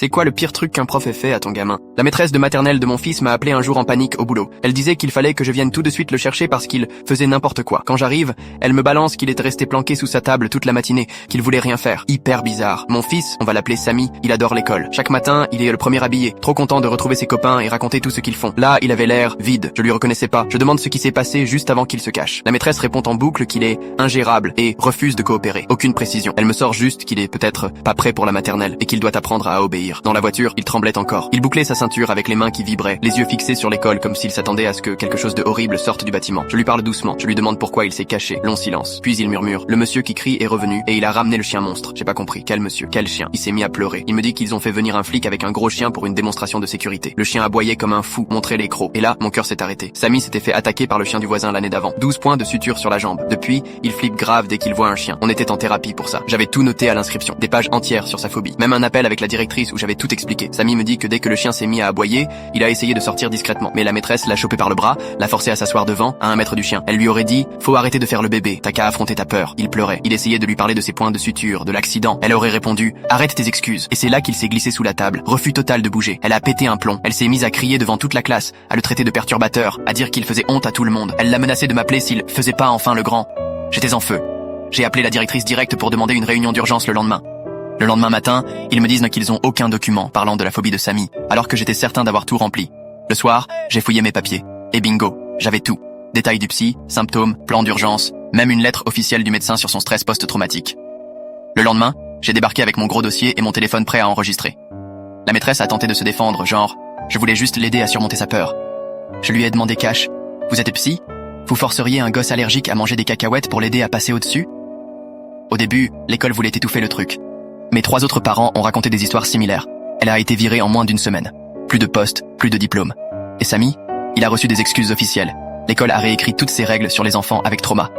C'est quoi le pire truc qu'un prof ait fait à ton gamin? La maîtresse de maternelle de mon fils m'a appelé un jour en panique au boulot. Elle disait qu'il fallait que je vienne tout de suite le chercher parce qu'il faisait n'importe quoi. Quand j'arrive, elle me balance qu'il était resté planqué sous sa table toute la matinée, qu'il voulait rien faire. Hyper bizarre. Mon fils, on va l'appeler Samy, il adore l'école. Chaque matin, il est le premier habillé, trop content de retrouver ses copains et raconter tout ce qu'ils font. Là, il avait l'air vide, je lui reconnaissais pas. Je demande ce qui s'est passé juste avant qu'il se cache. La maîtresse répond en boucle qu'il est ingérable et refuse de coopérer. Aucune précision. Elle me sort juste qu'il est peut-être pas prêt pour la maternelle et qu'il doit apprendre à obéir. Dans la voiture, il tremblait encore. Il bouclait sa ceinture avec les mains qui vibraient, les yeux fixés sur l'école comme s'il s'attendait à ce que quelque chose de horrible sorte du bâtiment. Je lui parle doucement. Je lui demande pourquoi il s'est caché. Long silence. Puis il murmure. Le monsieur qui crie est revenu et il a ramené le chien monstre. J'ai pas compris. Quel monsieur? Quel chien? Il s'est mis à pleurer. Il me dit qu'ils ont fait venir un flic avec un gros chien pour une démonstration de sécurité. Le chien aboyait comme un fou, montrait les crocs. Et là, mon cœur s'est arrêté. Samy s'était fait attaquer par le chien du voisin l'année d'avant. 12 points de suture sur la jambe. Depuis, il flippe grave dès qu'il voit un chien. On était en thérapie pour ça. J'avais tout noté à l'inscription. Des pages entières sur sa phobie. Même un appel avec la directrice où j'avais tout expliqué. Samy me dit que dès que le chien s'est mis à aboyer, il a essayé de sortir discrètement. Mais la maîtresse l'a chopé par le bras, l'a forcé à s'asseoir devant, à 1 mètre du chien. Elle lui aurait dit, faut arrêter de faire le bébé, t'as qu'à affronter ta peur. Il pleurait. Il essayait de lui parler de ses points de suture, de l'accident. Elle aurait répondu, arrête tes excuses. Et c'est là qu'il s'est glissé sous la table. Refus total de bouger. Elle a pété un plomb. Elle s'est mise à crier devant toute la classe, à le traiter de perturbateur, à dire qu'il faisait honte à tout le monde. Elle l'a menacé de m'appeler s'il faisait pas enfin le grand. J'étais en feu. J'ai appelé la directrice directe pour demander une réunion d'urgence le lendemain. Le lendemain matin, ils me disent qu'ils ont aucun document parlant de la phobie de Samy, alors que j'étais certain d'avoir tout rempli. Le soir, j'ai fouillé mes papiers. Et bingo, j'avais tout. Détails du psy, symptômes, plan d'urgence, même une lettre officielle du médecin sur son stress post-traumatique. Le lendemain, j'ai débarqué avec mon gros dossier et mon téléphone prêt à enregistrer. La maîtresse a tenté de se défendre, genre, je voulais juste l'aider à surmonter sa peur. Je lui ai demandé cash, vous êtes psy? Vous forceriez un gosse allergique à manger des cacahuètes pour l'aider à passer au-dessus? Au début, l'école voulait étouffer le truc. Mes 3 autres parents ont raconté des histoires similaires. Elle a été virée en moins d'1 semaine. Plus de poste, plus de diplôme. Et Samy, il a reçu des excuses officielles. L'école a réécrit toutes ses règles sur les enfants avec trauma.